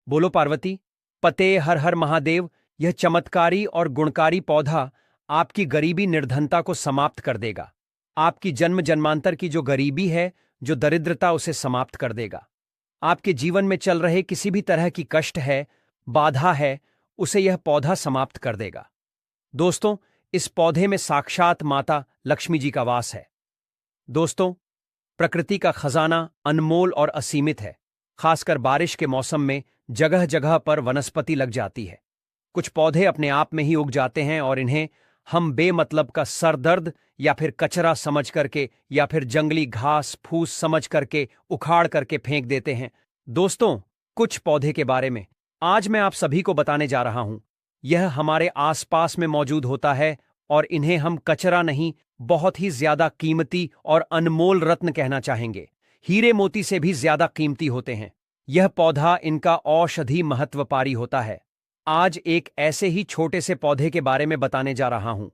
बोलो पार्वती। पते हर हर महादेव। यह चमत्कारी और गुणकारी पौधा आपकी गरीबी निर्धनता को समाप्त कर देगा। आपकी जन्म जन्मांतर की जो गरीबी है, जो दरिद्रता, उसे समाप्त कर देगा। आपके जीवन में चल रहे किसी भी तरह की कष्ट है, बाधा है, उसे यह पौधा समाप्त कर देगा। दोस्तों, इस पौधे में साक्षात माता लक्ष्मी जी का वास है। दोस्तों, प्रकृति का खजाना अनमोल और असीमित है। खासकर बारिश के मौसम में जगह जगह पर वनस्पति लग जाती है। कुछ पौधे अपने आप में ही उग जाते हैं और इन्हें हम बेमतलब का सरदर्द या फिर कचरा समझ करके या फिर जंगली घास फूस समझ करके उखाड़ करके फेंक देते हैं। दोस्तों, कुछ पौधे के बारे में आज मैं आप सभी को बताने जा रहा हूं। यह हमारे आसपास में मौजूद होता है और इन्हें हम कचरा नहीं, बहुत ही ज्यादा कीमती और अनमोल रत्न कहना चाहेंगे। हीरे मोती से भी ज्यादा कीमती होते हैं। यह पौधा इनका औषधि महत्वपारी होता है। आज एक ऐसे ही छोटे से पौधे के बारे में बताने जा रहा हूं।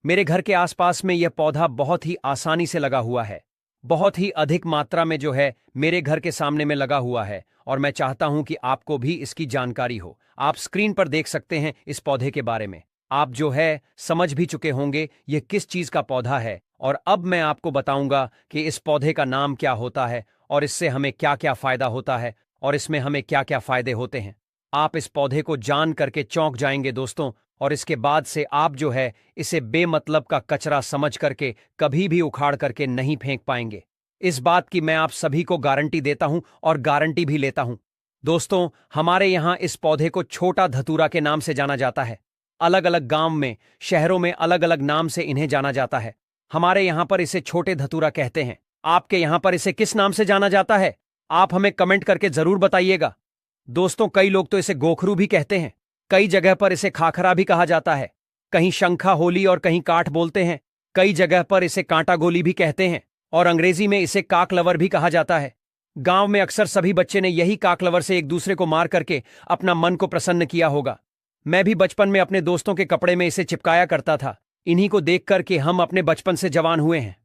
मेरे घर के आसपास में यह पौधा बहुत ही आसानी से लगा हुआ है। बहुत ही अधिक मात्रा में जो है मेरे घर के सामने में लगा हुआ है और मैं चाहता हूं कि आपको भी इसकी जानकारी हो। आप स्क्रीन पर देख सकते हैं इस पौधे के बारे में। आप जो है समझ भी चुके होंगे यह किस चीज का पौधा है और अब मैं आपको बताऊंगा कि इस पौधे का नाम क्या होता है और इससे हमें क्या क्या फायदा होता है और इसमें हमें क्या क्या फायदे होते हैं। आप इस पौधे को जान करके चौंक जाएंगे दोस्तों, और इसके बाद से आप जो है इसे बेमतलब का कचरा समझ करके कभी भी उखाड़ करके नहीं फेंक पाएंगे। इस बात की मैं आप सभी को गारंटी देता हूं और गारंटी भी लेता हूं। दोस्तों, हमारे यहां इस पौधे को छोटा धतूरा के नाम से जाना जाता है। अलग अलग गांव में, शहरों में अलग अलग नाम से इन्हें जाना जाता है। हमारे यहां पर इसे छोटे धतूरा कहते हैं। आपके यहां पर इसे किस नाम से जाना जाता है? आप हमें कमेंट करके जरूर बताइएगा। दोस्तों, कई लोग तो इसे गोखरू भी कहते हैं। कई जगह पर इसे खाखरा भी कहा जाता है। कहीं शंखा होली और कहीं काठ बोलते हैं। कई जगह पर इसे कांटा गोली भी कहते हैं और अंग्रेजी में इसे काकलवर भी कहा जाता है। गांव में अक्सर सभी बच्चे ने यही काकलवर से एक दूसरे को मार करके अपना मन को प्रसन्न किया होगा। मैं भी बचपन में अपने दोस्तों के कपड़े में इसे चिपकाया करता था। इन्हीं को देख करके हम अपने बचपन से जवान हुए हैं।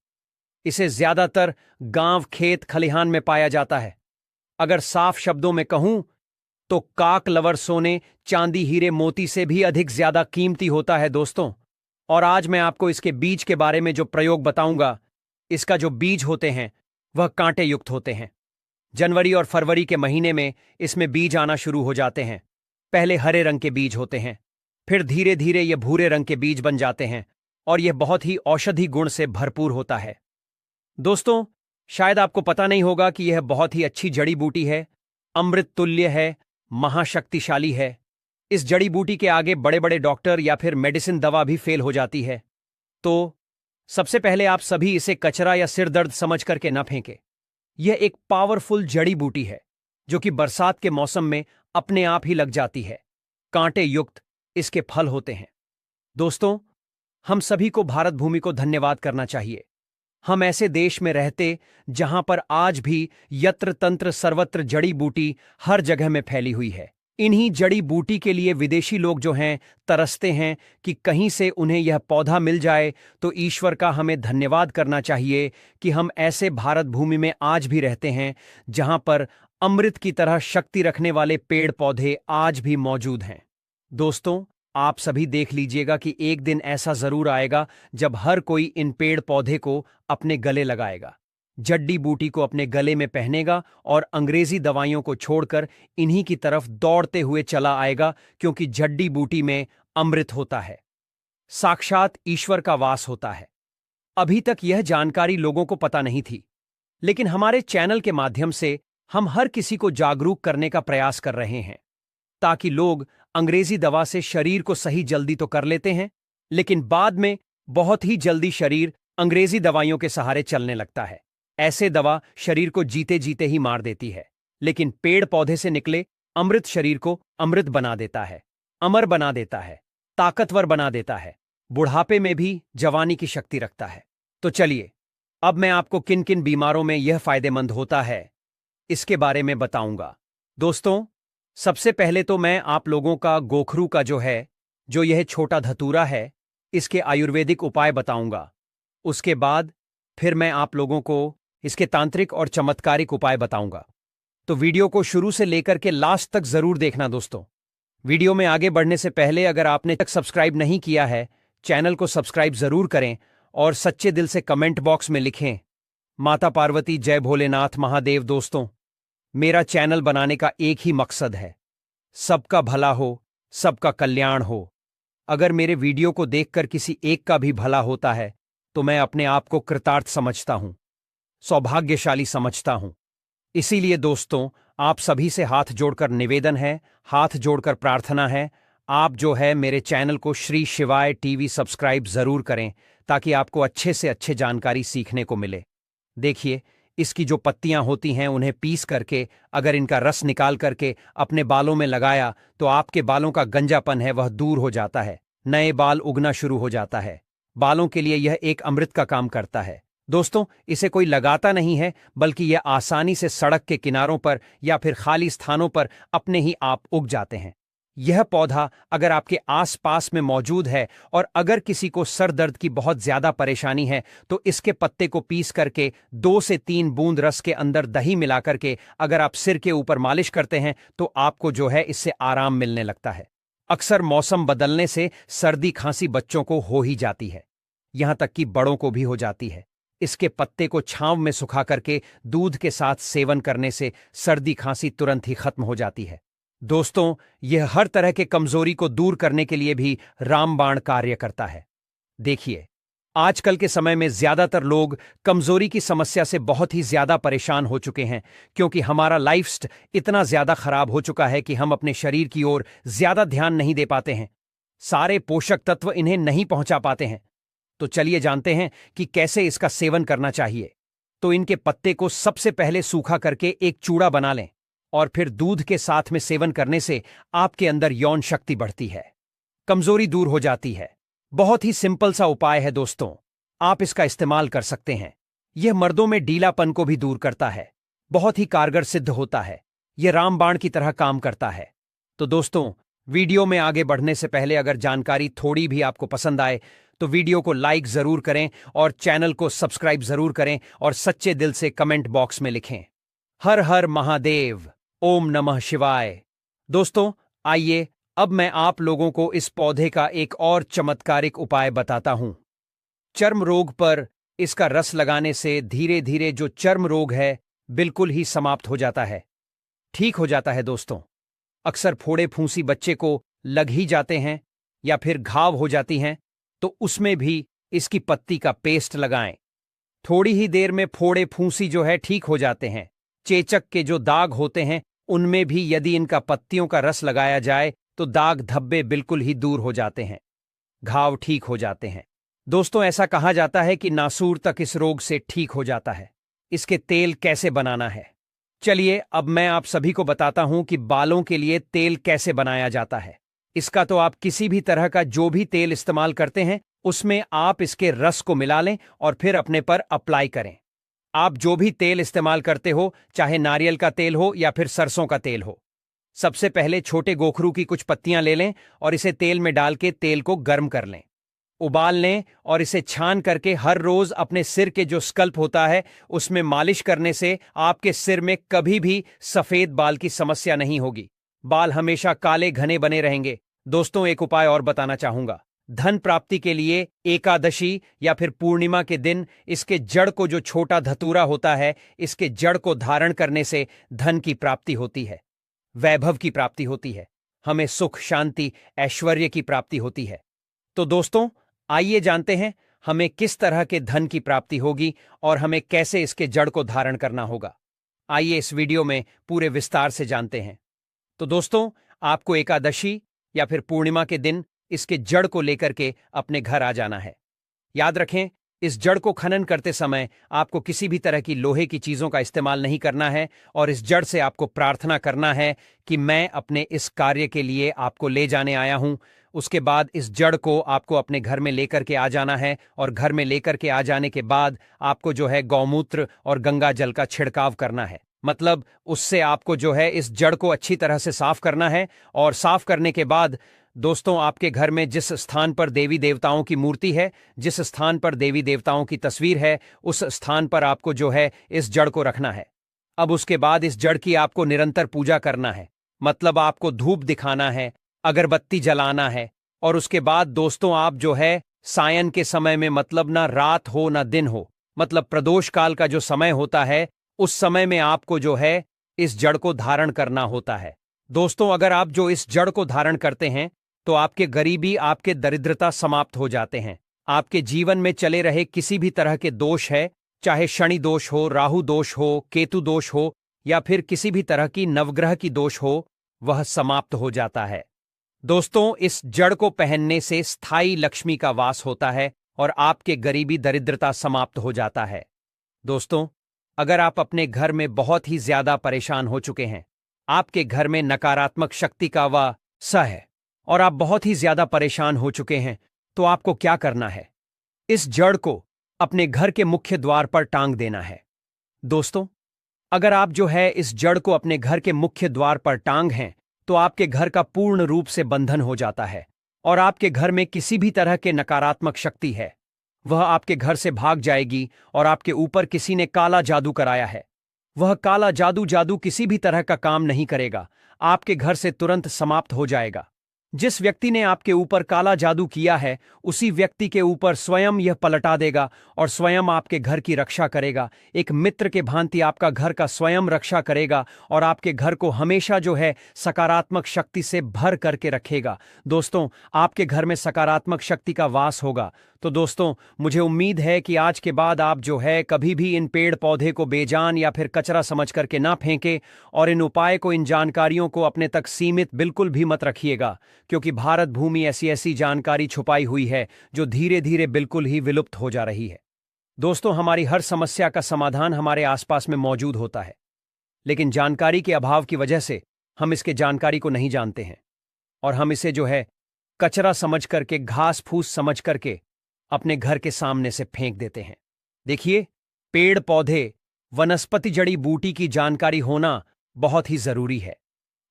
इसे ज्यादातर गांव, खेत, खलिहान में पाया जाता है। अगर साफ शब्दों में कहूं तो काकलवर सोने, चांदी, हीरे, मोती से भी अधिक ज्यादा कीमती होता है दोस्तों। और आज मैं आपको इसके बीज के बारे में जो प्रयोग बताऊंगा, इसका जो बीज होते हैं वह कांटे युक्त होते हैं। जनवरी और फरवरी के महीने में इसमें बीज आना शुरू हो जाते हैं। पहले हरे रंग के बीज होते हैं, फिर धीरे धीरे ये भूरे रंग के बीज बन जाते हैं और यह बहुत ही औषधि गुण से भरपूर होता है। दोस्तों, शायद आपको पता नहीं होगा कि यह बहुत ही अच्छी जड़ी बूटी है, अमृत तुल्य है, महाशक्तिशाली है। इस जड़ी बूटी के आगे बड़े बड़े डॉक्टर या फिर मेडिसिन दवा भी फेल हो जाती है। तो सबसे पहले आप सभी इसे कचरा या सिर दर्द समझ करके न फेंके। यह एक पावरफुल जड़ी बूटी है जो कि बरसात के मौसम में अपने आप ही लग जाती है। कांटे युक्त इसके फल होते हैं। दोस्तों, हम सभी को भारत भूमि को धन्यवाद करना चाहिए। हम ऐसे देश में रहते जहां पर आज भी यत्र तंत्र सर्वत्र जड़ी बूटी हर जगह में फैली हुई है। इन्हीं जड़ी बूटी के लिए विदेशी लोग जो हैं तरसते हैं कि कहीं से उन्हें यह पौधा मिल जाए। तो ईश्वर का हमें धन्यवाद करना चाहिए कि हम ऐसे भारत भूमि में आज भी रहते हैं जहां पर अमृत की तरह शक्ति रखने वाले पेड़ पौधे आज भी मौजूद हैं। दोस्तों, आप सभी देख लीजिएगा कि एक दिन ऐसा जरूर आएगा जब हर कोई इन पेड़ पौधे को अपने गले लगाएगा, जड्डी बूटी को अपने गले में पहनेगा और अंग्रेजी दवाइयों को छोड़कर इन्हीं की तरफ दौड़ते हुए चला आएगा, क्योंकि जड्डी बूटी में अमृत होता है, साक्षात ईश्वर का वास होता है। अभी तक यह जानकारी लोगों को पता नहीं थी, लेकिन हमारे चैनल के माध्यम से हम हर किसी को जागरूक करने का प्रयास कर रहे हैं, ताकि लोग अंग्रेजी दवा से शरीर को सही जल्दी तो कर लेते हैं, लेकिन बाद में बहुत ही जल्दी शरीर अंग्रेजी दवाइयों के सहारे चलने लगता है। ऐसे दवा शरीर को जीते जीते ही मार देती है, लेकिन पेड़ पौधे से निकले अमृत शरीर को अमृत बना देता है, अमर बना देता है, ताकतवर बना देता है, बुढ़ापे में भी जवानी की शक्ति रखता है। तो चलिए, अब मैं आपको किन किन बीमारों में यह फायदेमंद होता है इसके बारे में बताऊंगा। दोस्तों, सबसे पहले तो मैं आप लोगों का गोखरू का जो यह छोटा धतूरा है, इसके आयुर्वेदिक उपाय बताऊंगा। उसके बाद फिर मैं आप लोगों को इसके तांत्रिक और चमत्कारिक उपाय बताऊंगा। तो वीडियो को शुरू से लेकर के लास्ट तक जरूर देखना दोस्तों। वीडियो में आगे बढ़ने से पहले अगर आपने तक सब्सक्राइब नहीं किया है, चैनल को सब्सक्राइब जरूर करें और सच्चे दिल से कमेंट बॉक्स में लिखें माता पार्वती जय भोलेनाथ महादेव। दोस्तों, मेरा चैनल बनाने का एक ही मकसद है, सबका भला हो, सबका कल्याण हो। अगर मेरे वीडियो को देखकर किसी एक का भी भला होता है तो मैं अपने आप को कृतार्थ समझता हूं, सौभाग्यशाली समझता हूं। इसीलिए दोस्तों, आप सभी से हाथ जोड़कर निवेदन है, हाथ जोड़कर प्रार्थना है, आप जो है मेरे चैनल को श्री शिवाय टीवी सब्सक्राइब जरूर करें ताकि आपको अच्छे से अच्छे जानकारी सीखने को मिले। देखिए, इसकी जो पत्तियां होती हैं उन्हें पीस करके अगर इनका रस निकाल करके अपने बालों में लगाया तो आपके बालों का गंजापन है वह दूर हो जाता है, नए बाल उगना शुरू हो जाता है। बालों के लिए यह एक अमृत का काम करता है। दोस्तों, इसे कोई लगाता नहीं है बल्कि यह आसानी से सड़क के किनारों पर या फिर खाली स्थानों पर अपने ही आप उग जाते हैं। यह पौधा अगर आपके आसपास में मौजूद है और अगर किसी को सर दर्द की बहुत ज्यादा परेशानी है तो इसके पत्ते को पीस करके 2 से 3 बूंद रस के अंदर दही मिलाकर के अगर आप सिर के ऊपर मालिश करते हैं तो आपको जो है इससे आराम मिलने लगता है। अक्सर मौसम बदलने से सर्दी खांसी बच्चों को हो ही जाती है, यहां तक कि बड़ों को भी हो जाती है। इसके पत्ते को छांव में सुखा करके दूध के साथ सेवन करने से सर्दी खांसी तुरंत ही खत्म हो जाती है। दोस्तों, यह हर तरह के कमजोरी को दूर करने के लिए भी रामबाण कार्य करता है। देखिए, आजकल के समय में ज्यादातर लोग कमजोरी की समस्या से बहुत ही ज्यादा परेशान हो चुके हैं क्योंकि हमारा लाइफस्टाइल इतना ज्यादा खराब हो चुका है कि हम अपने शरीर की ओर ज्यादा ध्यान नहीं दे पाते हैं, सारे पोषक तत्व इन्हें नहीं पहुंचा पाते हैं। तो चलिए जानते हैं कि कैसे इसका सेवन करना चाहिए। तो इनके पत्ते को सबसे पहले सूखा करके एक चूड़ा बना लें और फिर दूध के साथ में सेवन करने से आपके अंदर यौन शक्ति बढ़ती है, कमजोरी दूर हो जाती है। बहुत ही सिंपल सा उपाय है दोस्तों, आप इसका इस्तेमाल कर सकते हैं। यह मर्दों में ढीलापन को भी दूर करता है, बहुत ही कारगर सिद्ध होता है, यह रामबाण की तरह काम करता है। तो दोस्तों, वीडियो में आगे बढ़ने से पहले अगर जानकारी थोड़ी भी आपको पसंद आए तो वीडियो को लाइक जरूर करें और चैनल को सब्सक्राइब जरूर करें और सच्चे दिल से कमेंट बॉक्स में लिखें हर हर महादेव, ओम नमः शिवाय। दोस्तों, आइए अब मैं आप लोगों को इस पौधे का एक और चमत्कारिक उपाय बताता हूं। चर्म रोग पर इसका रस लगाने से धीरे धीरे जो चर्म रोग है बिल्कुल ही समाप्त हो जाता है, ठीक हो जाता है। दोस्तों, अक्सर फोड़े फूंसी बच्चे को लग ही जाते हैं या फिर घाव हो जाती हैं तो उसमें भी इसकी पत्ती का पेस्ट लगाएं, थोड़ी ही देर में फोड़े फूंसी जो है ठीक हो जाते हैं। चेचक के जो दाग होते हैं उनमें भी यदि इनका पत्तियों का रस लगाया जाए तो दाग धब्बे बिल्कुल ही दूर हो जाते हैं, घाव ठीक हो जाते हैं। दोस्तों, ऐसा कहा जाता है कि नासूर तक इस रोग से ठीक हो जाता है। इसके तेल कैसे बनाना है, चलिए अब मैं आप सभी को बताता हूं कि बालों के लिए तेल कैसे बनाया जाता है। इसका तो आप किसी भी तरह का जो भी तेल इस्तेमाल करते हैं उसमें आप इसके रस को मिला लें और फिर अपने पर अप्लाई करें। आप जो भी तेल इस्तेमाल करते हो, चाहे नारियल का तेल हो या फिर सरसों का तेल हो, सबसे पहले छोटे गोखरू की कुछ पत्तियां ले लें और इसे तेल में डाल के तेल को गर्म कर लें, उबाल लें और इसे छान करके हर रोज अपने सिर के जो स्कल्प होता है उसमें मालिश करने से आपके सिर में कभी भी सफेद बाल की समस्या नहीं होगी, बाल हमेशा काले घने बने रहेंगे। दोस्तों, एक उपाय और बताना चाहूंगा। धन प्राप्ति के लिए एकादशी या फिर पूर्णिमा के दिन इसके जड़ को, जो छोटा धतूरा होता है, इसके जड़ को धारण करने से धन की प्राप्ति होती है, वैभव की प्राप्ति होती है, हमें सुख शांति ऐश्वर्य की प्राप्ति होती है। तो दोस्तों, आइए जानते हैं हमें किस तरह के धन की प्राप्ति होगी और हमें कैसे इसके जड़ को धारण करना होगा। आइए इस वीडियो में पूरे विस्तार से जानते हैं। तो दोस्तों, आपको एकादशी या फिर पूर्णिमा के दिन इसके जड़ को लेकर के अपने घर आ जाना है। याद रखें, इस जड़ को खनन करते समय आपको किसी भी तरह की लोहे की चीजों का इस्तेमाल नहीं करना है और इस जड़ से आपको प्रार्थना करना है कि मैं अपने इस कार्य के लिए आपको ले जाने आया हूं। उसके बाद इस जड़ को आपको अपने घर में लेकर के आ जाना है और घर में लेकर के आ जाने के बाद आपको जो है गौमूत्र और गंगा जल का छिड़काव करना है। मतलब उससे आपको जो है इस जड़ को अच्छी तरह से साफ करना है और साफ करने के बाद दोस्तों, आपके घर में जिस स्थान पर देवी देवताओं की मूर्ति है, जिस स्थान पर देवी देवताओं की तस्वीर है, उस स्थान पर आपको जो है इस जड़ को रखना है। अब उसके बाद इस जड़ की आपको निरंतर पूजा करना है, मतलब आपको धूप दिखाना है, अगरबत्ती जलाना है। और उसके बाद दोस्तों आप जो है सायन के समय में, मतलब ना रात हो ना दिन हो, मतलब प्रदोष काल का जो समय होता है, उस समय में आपको जो है इस जड़ को धारण करना होता है। दोस्तों अगर आप जो इस जड़ को धारण करते हैं तो आपके गरीबी, आपके दरिद्रता समाप्त हो जाते हैं। आपके जीवन में चले रहे किसी भी तरह के दोष है, चाहे शनि दोष हो, राहु दोष हो, केतु दोष हो, या फिर किसी भी तरह की नवग्रह की दोष हो, वह समाप्त हो जाता है। दोस्तों इस जड़ को पहनने से स्थायी लक्ष्मी का वास होता है और आपके गरीबी दरिद्रता समाप्त हो जाता है। दोस्तों अगर आप अपने घर में बहुत ही ज्यादा परेशान हो चुके हैं, आपके घर में नकारात्मक शक्ति का वास है और आप बहुत ही ज्यादा परेशान हो चुके हैं, तो आपको क्या करना है? इस जड़ को अपने घर के मुख्य द्वार पर टांग देना है। दोस्तों अगर आप जो है इस जड़ को अपने घर के मुख्य द्वार पर टांग हैं, तो आपके घर का पूर्ण रूप से बंधन हो जाता है और आपके घर में किसी भी तरह के नकारात्मक शक्ति है वह आपके घर से भाग जाएगी। और आपके ऊपर किसी ने काला जादू कराया है, वह काला जादू किसी भी तरह का काम नहीं करेगा, आपके घर से तुरंत समाप्त हो जाएगा। जिस व्यक्ति ने आपके ऊपर काला जादू किया है, उसी व्यक्ति के ऊपर स्वयं यह पलटा देगा और स्वयं आपके घर की रक्षा करेगा। एक मित्र के भांति आपका घर का स्वयं रक्षा करेगा और आपके घर को हमेशा जो है सकारात्मक शक्ति से भर करके रखेगा। दोस्तों आपके घर में सकारात्मक शक्ति का वास होगा। तो दोस्तों मुझे उम्मीद है कि आज के बाद आप जो है कभी भी इन पेड़ पौधे को बेजान या फिर कचरा समझ करके ना फेंके और इन उपाय को, इन जानकारियों को अपने तक सीमित बिल्कुल भी मत रखिएगा, क्योंकि भारत भूमि ऐसी ऐसी जानकारी छुपाई हुई है जो धीरे धीरे बिल्कुल ही विलुप्त हो जा रही है। दोस्तों हमारी हर समस्या का समाधान हमारे आसपास में मौजूद होता है, लेकिन जानकारी के अभाव की वजह से हम इसके जानकारी को नहीं जानते हैं और हम इसे जो है कचरा समझ करके, घास फूस समझ करके अपने घर के सामने से फेंक देते हैं। देखिए पेड़ पौधे, वनस्पति, जड़ी बूटी की जानकारी होना बहुत ही जरूरी है।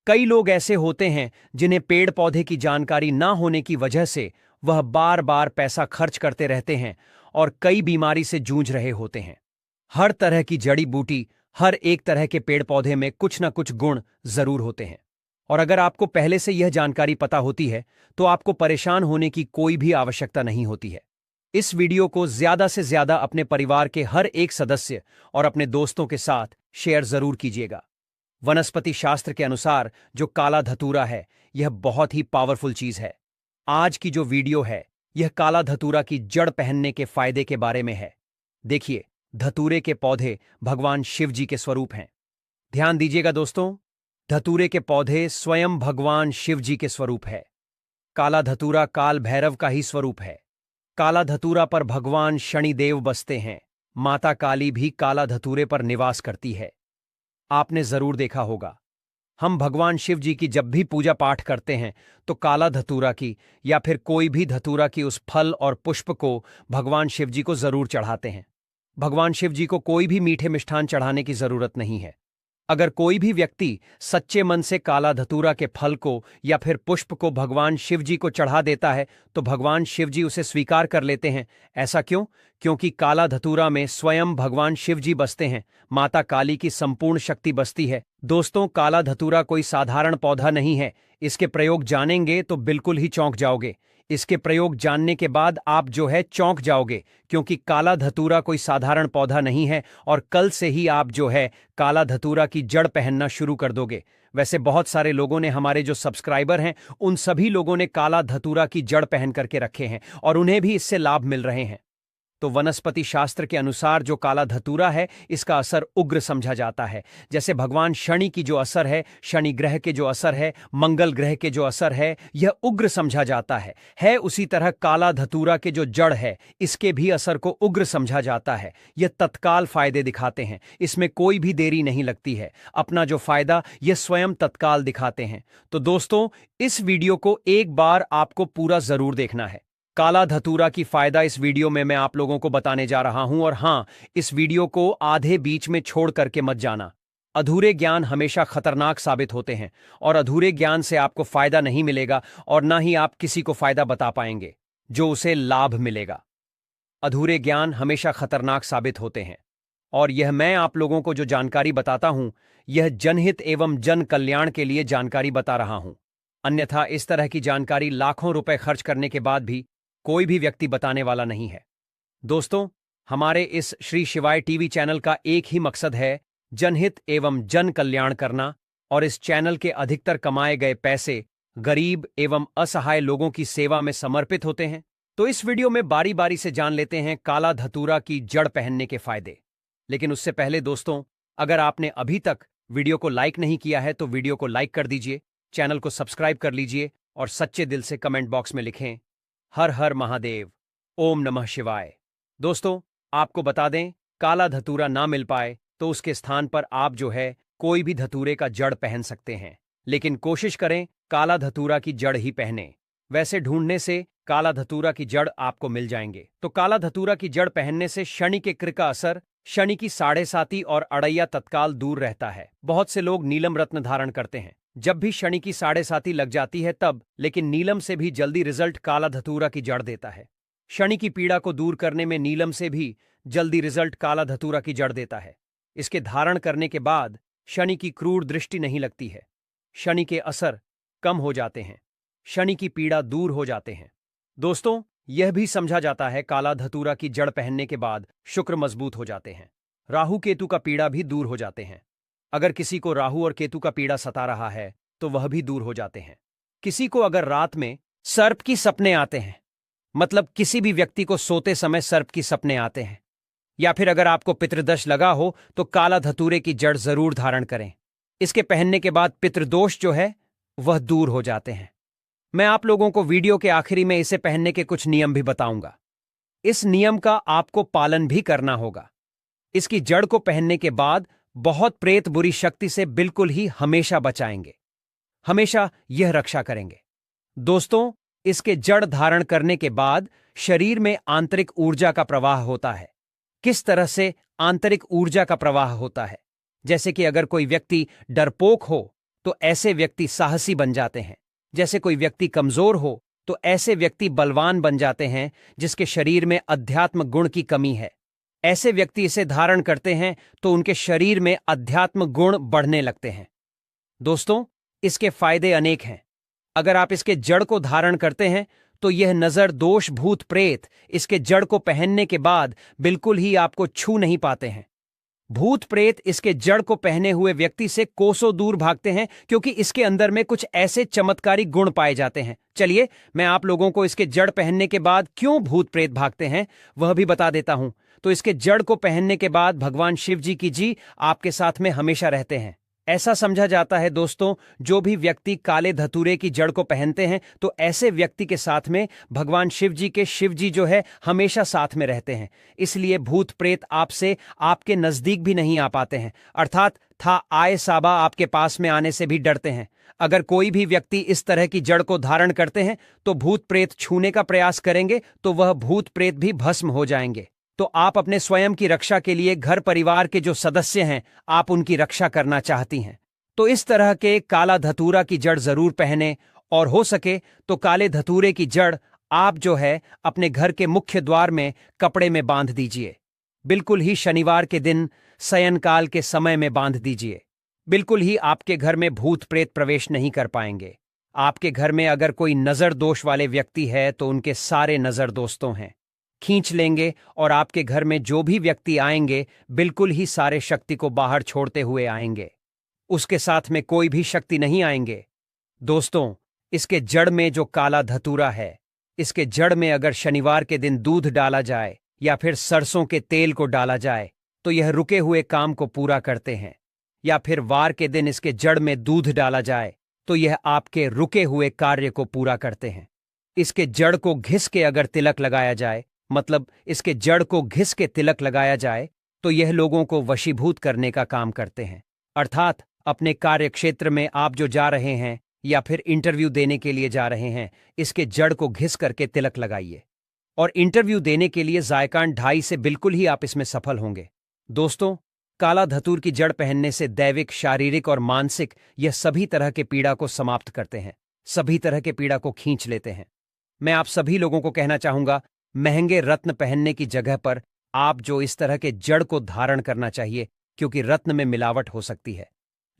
कई लोग ऐसे होते हैं जिन्हें पेड़ पौधे की जानकारी ना होने की वजह से वह बार बार पैसा खर्च करते रहते हैं और कई बीमारी से जूझ रहे होते हैं। हर तरह की जड़ी बूटी, हर एक तरह के पेड़ पौधे में कुछ ना कुछ गुण जरूर होते हैं और अगर आपको पहले से यह जानकारी पता होती है तो आपको परेशान होने की कोई भी आवश्यकता नहीं होती है। इस वीडियो को ज्यादा से ज्यादा अपने परिवार के हर एक सदस्य और अपने दोस्तों के साथ शेयर जरूर कीजिएगा। वनस्पति शास्त्र के अनुसार जो काला धतूरा है यह बहुत ही पावरफुल चीज है। आज की जो वीडियो है यह काला धतूरा की जड़ पहनने के फायदे के बारे में है। देखिए धतूरे के पौधे भगवान शिव जी के स्वरूप हैं। ध्यान दीजिएगा दोस्तों, धतूरे के पौधे स्वयं भगवान शिव जी के स्वरूप है। काला धतूरा काल भैरव का ही स्वरूप है। काला धतूरा पर भगवान शनिदेव बसते हैं। माता काली भी काला धतूरे पर निवास करती है। आपने जरूर देखा होगा, हम भगवान शिव जी की जब भी पूजा पाठ करते हैं तो काला धतूरा की या फिर कोई भी धतूरा की उस फल और पुष्प को भगवान शिव जी को जरूर चढ़ाते हैं। भगवान शिव जी को कोई भी मीठे मिष्ठान चढ़ाने की जरूरत नहीं है। अगर कोई भी व्यक्ति सच्चे मन से काला धतूरा के फल को या फिर पुष्प को भगवान शिव जी को चढ़ा देता है तो भगवान शिव जी उसे स्वीकार कर लेते हैं। ऐसा क्यों? क्योंकि काला धतूरा में स्वयं भगवान शिव जी बसते हैं, माता काली की संपूर्ण शक्ति बसती है। दोस्तों काला धतूरा कोई साधारण पौधा नहीं है। इसके प्रयोग जानेंगे तो बिल्कुल ही चौंक जाओगे। इसके प्रयोग जानने के बाद आप जो है चौंक जाओगे, क्योंकि काला धतूरा कोई साधारण पौधा नहीं है और कल से ही आप जो है काला धतूरा की जड़ पहनना शुरू कर दोगे। वैसे बहुत सारे लोगों ने, हमारे जो सब्सक्राइबर हैं उन सभी लोगों ने काला धतूरा की जड़ पहन करके रखे हैं और उन्हें भी इससे लाभ मिल रहे हैं। तो वनस्पति शास्त्र के अनुसार जो काला धतूरा है इसका असर उग्र समझा जाता है। जैसे भगवान शनि की जो असर है, शनि ग्रह के जो असर है, मंगल ग्रह के जो असर है, यह उग्र समझा जाता है। उसी तरह काला धतूरा के जो जड़ है इसके भी असर को उग्र समझा जाता है। यह तत्काल फायदे दिखाते हैं, इसमें कोई भी देरी नहीं लगती है। अपना जो फायदा यह स्वयं तत्काल दिखाते हैं। तो दोस्तों इस वीडियो को एक बार आपको पूरा जरूर देखना है। काला धतूरा की फायदा इस वीडियो में मैं आप लोगों को बताने जा रहा हूं और हां, इस वीडियो को आधे बीच में छोड़ करके मत जाना। अधूरे ज्ञान हमेशा खतरनाक साबित होते हैं और अधूरे ज्ञान से आपको फायदा नहीं मिलेगा और ना ही आप किसी को फायदा बता पाएंगे जो उसे लाभ मिलेगा। अधूरे ज्ञान हमेशा खतरनाक साबित होते हैं और यह मैं आप लोगों को जो जानकारी बताता हूं, यह जनहित एवं जन कल्याण के लिए जानकारी बता रहा हूं। अन्यथा इस तरह की जानकारी लाखों रुपए खर्च करने के बाद भी कोई भी व्यक्ति बताने वाला नहीं है। दोस्तों, हमारे इस श्री शिवाय टीवी चैनल का एक ही मकसद है, जनहित एवं जन कल्याण करना, और इस चैनल के अधिकतर कमाए गए पैसे गरीब एवं असहाय लोगों की सेवा में समर्पित होते हैं। तो इस वीडियो में बारी बारी से जान लेते हैं काला धतूरा की जड़ पहनने के फायदे। लेकिन उससे पहले दोस्तों, अगर आपने अभी तक वीडियो को लाइक नहीं किया है तो वीडियो को लाइक कर दीजिए, चैनल को सब्सक्राइब कर लीजिए और सच्चे दिल से कमेंट बॉक्स में लिखें हर हर महादेव, ओम नमः शिवाय। दोस्तों, आपको बता दें, काला धतूरा ना मिल पाए तो उसके स्थान पर आप जो है कोई भी धतूरे का जड़ पहन सकते हैं, लेकिन कोशिश करें काला धतूरा की जड़ ही पहने। वैसे ढूंढने से काला धतूरा की जड़ आपको मिल जाएंगे। तो काला धतूरा की जड़ पहनने से शनि के कृ का असर, शनि की साढ़े साती और अड़ैया तत्काल दूर रहता है। बहुत से लोग नीलम रत्न धारण करते हैं जब भी शनि की साढ़े साती लग जाती है तब, लेकिन नीलम से भी जल्दी रिजल्ट काला धतूरा की जड़ देता है। शनि की पीड़ा को दूर करने में नीलम से भी जल्दी रिजल्ट काला धतूरा की जड़ देता है। इसके धारण करने के बाद शनि की क्रूर दृष्टि नहीं लगती है, शनि के असर कम हो जाते हैं, शनि की पीड़ा दूर हो जाते हैं। दोस्तों, यह भी समझा जाता है काला धतूरा की जड़ पहनने के बाद शुक्र मजबूत हो जाते हैं, राहु केतु का पीड़ा भी दूर हो जाते हैं। अगर किसी को राहु और केतु का पीड़ा सता रहा है तो वह भी दूर हो जाते हैं। किसी को अगर रात में सर्प की सपने आते हैं, मतलब किसी भी व्यक्ति को सोते समय सर्प की सपने आते हैं, या फिर अगर आपको पितृदोष लगा हो तो काला धतूरे की जड़ जरूर धारण करें। इसके पहनने के बाद पितृदोष जो है वह दूर हो जाते हैं। मैं आप लोगों को वीडियो के आखिरी में इसे पहनने के कुछ नियम भी बताऊंगा। इस नियम का आपको पालन भी करना होगा। इसकी जड़ को पहनने के बाद बहुत प्रेत बुरी शक्ति से बिल्कुल ही हमेशा बचाएंगे, हमेशा यह रक्षा करेंगे। दोस्तों, इसके जड़ धारण करने के बाद शरीर में आंतरिक ऊर्जा का प्रवाह होता है। किस तरह से आंतरिक ऊर्जा का प्रवाह होता है? जैसे कि अगर कोई व्यक्ति डरपोक हो तो ऐसे व्यक्ति साहसी बन जाते हैं। जैसे कोई व्यक्ति कमजोर हो तो ऐसे व्यक्ति बलवान बन जाते हैं जिसके शरीर में अध्यात्म गुण की कमी है। ऐसे व्यक्ति इसे धारण करते हैं तो उनके शरीर में अध्यात्म गुण बढ़ने लगते हैं। दोस्तों, इसके फायदे अनेक हैं। अगर आप इसके जड़ को धारण करते हैं तो यह नजर दोष भूत प्रेत इसके जड़ को पहनने के बाद बिल्कुल ही आपको छू नहीं पाते हैं। भूत प्रेत इसके जड़ को पहने हुए व्यक्ति से कोसों दूर भागते हैं, क्योंकि इसके अंदर में कुछ ऐसे चमत्कारी गुण पाए जाते हैं। चलिए, मैं आप लोगों को इसके जड़ पहनने के बाद क्यों भूत प्रेत भागते हैं वह भी बता देता हूं। तो इसके जड़ को पहनने के बाद भगवान शिव जी की जी आपके साथ में हमेशा रहते हैं। ऐसा समझा जाता है दोस्तों, जो भी व्यक्ति काले धतूरे की जड़ को पहनते हैं तो ऐसे व्यक्ति के साथ में भगवान शिव जी के शिव जी जो है हमेशा साथ में रहते हैं। इसलिए भूत प्रेत आपसे आपके नजदीक भी नहीं आ पाते हैं, अर्थात था आए साबा आपके पास में आने से भी डरते हैं। अगर कोई भी व्यक्ति इस तरह की जड़ को धारण करते हैं तो भूत प्रेत छूने का प्रयास करेंगे तो वह भूत प्रेत भी भस्म हो जाएंगे। तो आप अपने स्वयं की रक्षा के लिए घर परिवार के जो सदस्य हैं आप उनकी रक्षा करना चाहती हैं तो इस तरह के काला धतूरा की जड़ जरूर पहने, और हो सके तो काले धतूरे की जड़ आप जो है अपने घर के मुख्य द्वार में कपड़े में बांध दीजिए। बिल्कुल ही शनिवार के दिन शयनकाल के समय में बांध दीजिए। बिल्कुल ही आपके घर में भूत प्रेत प्रवेश नहीं कर पाएंगे। आपके घर में अगर कोई नजर दोष वाले व्यक्ति है तो उनके सारे नजर दोस्तों हैं खींच लेंगे, और आपके घर में जो भी व्यक्ति आएंगे बिल्कुल ही सारे शक्ति को बाहर छोड़ते हुए आएंगे। उसके साथ में कोई भी शक्ति नहीं आएंगे। दोस्तों, इसके जड़ में जो काला धतूरा है, इसके जड़ में अगर शनिवार के दिन दूध डाला जाए या फिर सरसों के तेल को डाला जाए तो यह रुके हुए काम को पूरा करते हैं। या फिर वार के दिन इसके जड़ में दूध डाला जाए तो यह आपके रुके हुए कार्य को पूरा करते हैं। इसके जड़ को घिस के अगर तिलक लगाया जाए, मतलब इसके जड़ को घिस के तिलक लगाया जाए तो यह लोगों को वशीभूत करने का काम करते हैं। अर्थात अपने कार्य क्षेत्र में आप जो जा रहे हैं या फिर इंटरव्यू देने के लिए जा रहे हैं, इसके जड़ को घिस करके तिलक लगाइए, और इंटरव्यू देने के लिए जायकान 2.5 से बिल्कुल ही आप इसमें सफल होंगे। दोस्तों, काला धतूर की जड़ पहनने से दैविक, शारीरिक और मानसिक यह सभी तरह के पीड़ा को समाप्त करते हैं, सभी तरह के पीड़ा को खींच लेते हैं। मैं आप सभी लोगों को कहना चाहूंगा, महंगे रत्न पहनने की जगह पर आप जो इस तरह के जड़ को धारण करना चाहिए, क्योंकि रत्न में मिलावट हो सकती है,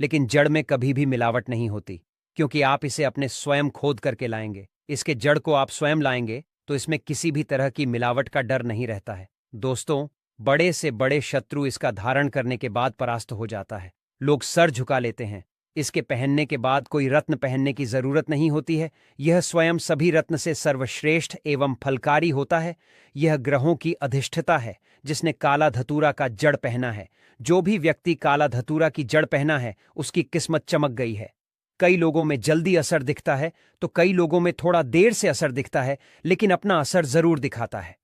लेकिन जड़ में कभी भी मिलावट नहीं होती, क्योंकि आप इसे अपने स्वयं खोद करके लाएंगे। इसके जड़ को आप स्वयं लाएंगे तो इसमें किसी भी तरह की मिलावट का डर नहीं रहता है। दोस्तों, बड़े से बड़े शत्रु इसका धारण करने के बाद परास्त हो जाता है। लोग सर झुका लेते हैं। इसके पहनने के बाद कोई रत्न पहनने की जरूरत नहीं होती है। यह स्वयं सभी रत्न से सर्वश्रेष्ठ एवं फलकारी होता है। यह ग्रहों की अधिष्ठता है। जिसने काला धतूरा का जड़ पहना है, जो भी व्यक्ति काला धतूरा की जड़ पहना है, उसकी किस्मत चमक गई है। कई लोगों में जल्दी असर दिखता है तो कई लोगों में थोड़ा देर से असर दिखता है, लेकिन अपना असर जरूर दिखाता है।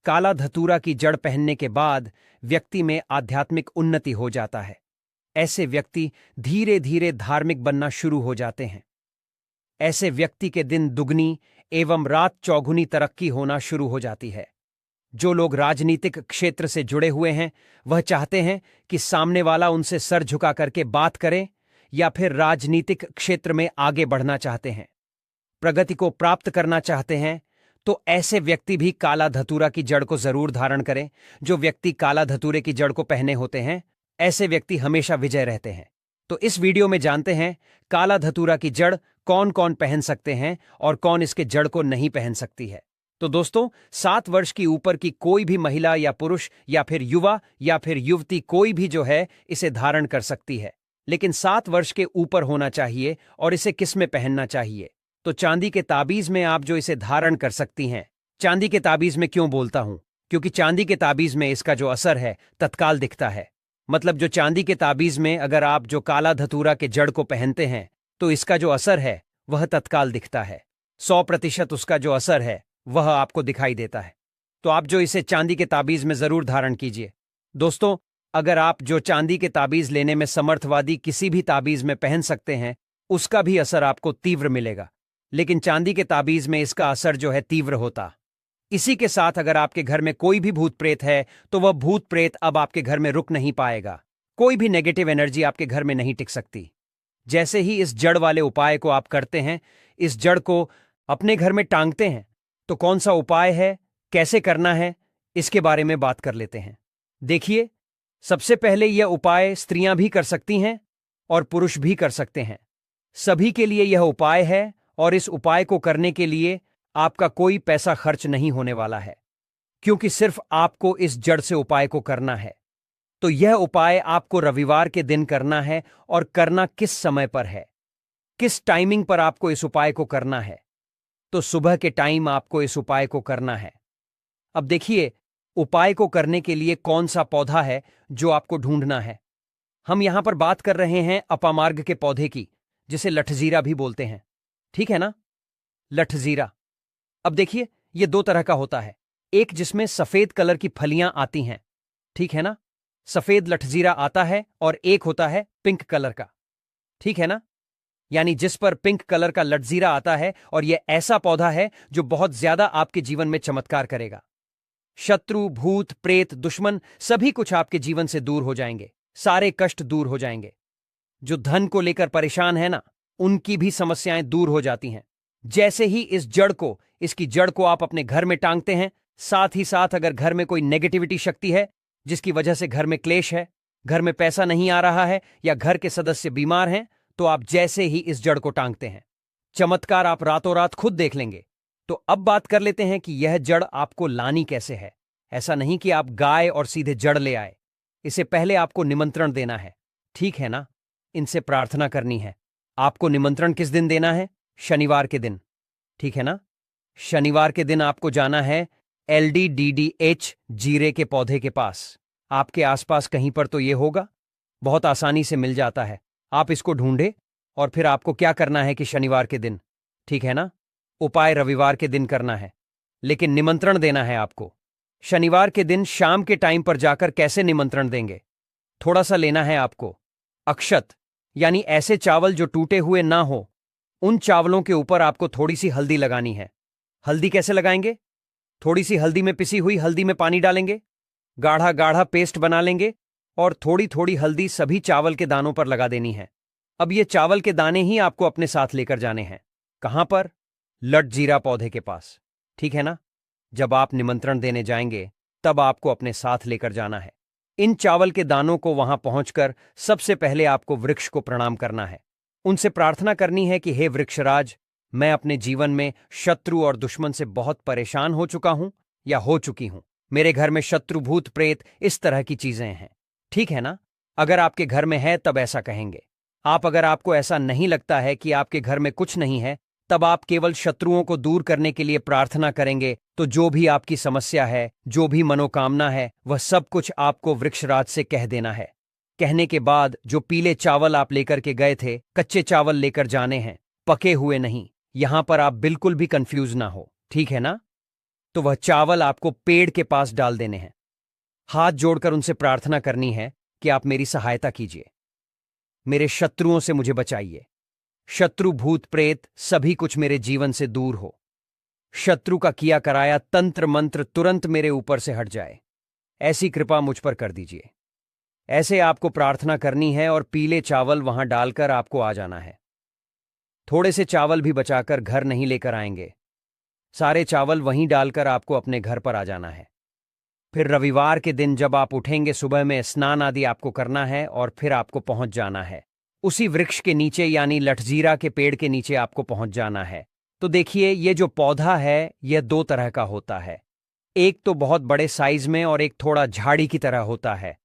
काला धतूरा की जड़ पहनने के बाद व्यक्ति में आध्यात्मिक उन्नति हो जाता है। ऐसे व्यक्ति धीरे धीरे धार्मिक बनना शुरू हो जाते हैं। ऐसे व्यक्ति के दिन दुगनी एवं रात चौगुनी तरक्की होना शुरू हो जाती है। जो लोग राजनीतिक क्षेत्र से जुड़े हुए हैं, वह चाहते हैं कि सामने वाला उनसे सर झुका करके बात करे, या फिर राजनीतिक क्षेत्र में आगे बढ़ना चाहते हैं, प्रगति को प्राप्त करना चाहते हैं, तो ऐसे व्यक्ति भी काला धतूरा की जड़ को जरूर धारण करें। जो व्यक्ति काला धतूरे की जड़ को पहने होते हैं, ऐसे व्यक्ति हमेशा विजय रहते हैं। तो इस वीडियो में जानते हैं काला धतूरा की जड़ कौन कौन पहन सकते हैं और कौन इसके जड़ को नहीं पहन सकती है। तो दोस्तों, 7 वर्ष की ऊपर की कोई भी महिला या पुरुष या फिर युवा या फिर युवती कोई भी जो है इसे धारण कर सकती है, लेकिन 7 वर्ष के ऊपर होना चाहिए। और इसे किस में पहनना चाहिए? तो चांदी के ताबीज में आप जो इसे धारण कर सकती हैं। चांदी के ताबीज में क्यों बोलता हूं? क्योंकि चांदी के ताबीज में इसका जो असर है तत्काल दिखता है। मतलब जो चांदी के ताबीज में अगर आप जो काला धतूरा के जड़ को पहनते हैं, तो इसका जो असर है वह तत्काल दिखता है। 100% उसका जो असर है वह आपको दिखाई देता है। तो आप जो इसे चांदी के ताबीज में जरूर धारण कीजिए। दोस्तों, अगर आप जो चांदी के ताबीज लेने में समर्थवादी किसी भी ताबीज में पहन सकते हैं, उसका भी असर आपको तीव्र मिलेगा, लेकिन चांदी के ताबीज में इसका असर जो है तीव्र होता। इसी के साथ अगर आपके घर में कोई भी भूत प्रेत है, तो वह भूत प्रेत अब आपके घर में रुक नहीं पाएगा। कोई भी नेगेटिव एनर्जी आपके घर में नहीं टिक सकती। जैसे ही इस जड़ वाले उपाय को आप करते हैं, इस जड़ को अपने घर में टांगते हैं, तो कौन सा उपाय है, कैसे करना है, इसके बारे में बात कर लेते हैं। देखिए, सबसे पहले यह उपाय स्त्रियां भी कर सकती हैं और पुरुष भी कर सकते हैं। सभी के लिए यह उपाय है और इस उपाय को करने के लिए आपका कोई पैसा खर्च नहीं होने वाला है, क्योंकि सिर्फ आपको इस जड़ से उपाय को करना है। तो यह उपाय आपको रविवार के दिन करना है। और करना किस समय पर है, किस टाइमिंग पर आपको इस उपाय को करना है? तो सुबह के टाइम आपको इस उपाय को करना है। अब देखिए, उपाय को करने के लिए कौन सा पौधा है जो आपको ढूंढना है। हम यहां पर बात कर रहे हैं अपामार्ग के पौधे की, जिसे लठजीरा भी बोलते हैं। ठीक है ना, लठजीरा। अब देखिए, यह 2 तरह का होता है। एक जिसमें सफेद कलर की फलियां आती हैं, ठीक है ना, सफेद लठजीरा आता है, और एक होता है पिंक कलर का। ठीक है ना, यानी जिस पर पिंक कलर का लठजीरा आता है, और यह ऐसा पौधा है जो बहुत ज्यादा आपके जीवन में चमत्कार करेगा। शत्रु, भूत, प्रेत, दुश्मन सभी कुछ आपके जीवन से दूर हो जाएंगे। सारे कष्ट दूर हो जाएंगे। जो धन को लेकर परेशान है ना, उनकी भी समस्याएं दूर हो जाती हैं। जैसे ही इसकी जड़ को आप अपने घर में टांगते हैं, साथ ही साथ अगर घर में कोई नेगेटिविटी शक्ति है जिसकी वजह से घर में क्लेश है, घर में पैसा नहीं आ रहा है, या घर के सदस्य बीमार हैं, तो आप जैसे ही इस जड़ को टांगते हैं, चमत्कार आप रातों रात खुद देख लेंगे। तो अब बात कर लेते हैं कि यह जड़ आपको लानी कैसे है। ऐसा नहीं कि आप गाय और सीधे जड़ ले आए। इसे पहले आपको निमंत्रण देना है, ठीक है ना, इनसे प्रार्थना करनी है। आपको निमंत्रण किस दिन देना है? शनिवार के दिन, ठीक है ना। शनिवार के दिन आपको जाना है LDDDH जीरे के पौधे के पास। आपके आसपास कहीं पर तो ये होगा, बहुत आसानी से मिल जाता है। आप इसको ढूंढे, और फिर आपको क्या करना है कि शनिवार के दिन, ठीक है ना, उपाय रविवार के दिन करना है, लेकिन निमंत्रण देना है आपको। शनिवार के दिन शाम के टाइम पर जाकर कैसे निमंत्रण देंगे? थोड़ा सा लेना है आपको अक्षत, यानी ऐसे चावल जो टूटे हुए ना हो। उन चावलों के ऊपर आपको थोड़ी सी हल्दी लगानी है। हल्दी कैसे लगाएंगे? थोड़ी सी हल्दी में पिसी हुई हल्दी में पानी डालेंगे, गाढ़ा गाढ़ा पेस्ट बना लेंगे, और थोड़ी थोड़ी हल्दी सभी चावल के दानों पर लगा देनी है। अब ये चावल के दाने ही आपको अपने साथ लेकर जाने हैं। कहां पर? लठजीरा पौधे के पास, ठीक है ना। जब आप निमंत्रण देने जाएंगे, तब आपको अपने साथ लेकर जाना है। इन चावल के दानों को वहां पहुंचकर सबसे पहले आपको वृक्ष को प्रणाम करना है। उनसे प्रार्थना करनी है कि हे वृक्षराज, मैं अपने जीवन में शत्रु और दुश्मन से बहुत परेशान हो चुका हूं या हो चुकी हूं। मेरे घर में शत्रु, भूत, प्रेत, इस तरह की चीजें हैं। ठीक है ना? अगर आपके घर में है तब ऐसा कहेंगे। अगर आपको ऐसा नहीं लगता है कि आपके घर में कुछ नहीं है, तब आप केवल शत्रुओं को दूर करने के लिए प्रार्थना करेंगे। तो जो भी आपकी समस्या है, जो भी मनोकामना है, वह सब कुछ आपको वृक्षराज से कह देना है। कहने के बाद जो पीले चावल आप लेकर के गए थे, कच्चे चावल लेकर जाने हैं, पके हुए नहीं। यहां पर आप बिल्कुल भी कंफ्यूज ना हो, ठीक है ना? तो वह चावल आपको पेड़ के पास डाल देने हैं। हाथ जोड़कर उनसे प्रार्थना करनी है कि आप मेरी सहायता कीजिए, मेरे शत्रुओं से मुझे बचाइए। शत्रु, भूत, प्रेत सभी कुछ मेरे जीवन से दूर हो। शत्रु का किया कराया तंत्र मंत्र तुरंत मेरे ऊपर से हट जाए, ऐसी कृपा मुझ पर कर दीजिए। ऐसे आपको प्रार्थना करनी है और पीले चावल वहां डालकर आपको आ जाना है। थोड़े से चावल भी बचाकर घर नहीं लेकर आएंगे। सारे चावल वहीं डालकर आपको अपने घर पर आ जाना है। फिर रविवार के दिन जब आप उठेंगे, सुबह में स्नान आदि आपको करना है और फिर आपको पहुंच जाना है उसी वृक्ष के नीचे, यानी लठजीरा के पेड़ के नीचे आपको पहुंच जाना है। तो देखिए, ये जो पौधा है यह दो तरह का होता है। एक तो बहुत बड़े साइज में और एक थोड़ा झाड़ी की तरह होता है।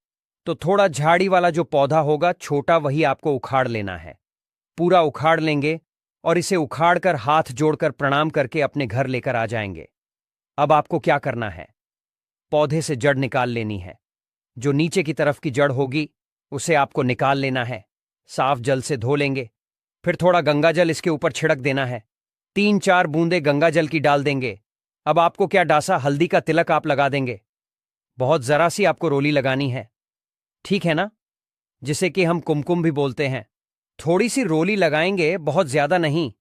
तो थोड़ा झाड़ी वाला जो पौधा होगा, छोटा, वही आपको उखाड़ लेना है। पूरा उखाड़ लेंगे और इसे उखाड़कर हाथ जोड़कर प्रणाम करके अपने घर लेकर आ जाएंगे। अब आपको क्या करना है? पौधे से जड़ निकाल लेनी है। जो नीचे की तरफ की जड़ होगी उसे आपको निकाल लेना है। साफ जल से धो लेंगे। फिर थोड़ा गंगाजल इसके ऊपर छिड़क देना है। 3-4 बूंदे गंगाजल की डाल देंगे। अब आपको क्या डासा हल्दी का तिलक आप लगा देंगे। बहुत जरा सी आपको रोली लगानी है, ठीक है ना? जिसे कि हम कुमकुम भी बोलते हैं। थोड़ी सी रोली लगाएंगे, बहुत ज्यादा नहीं।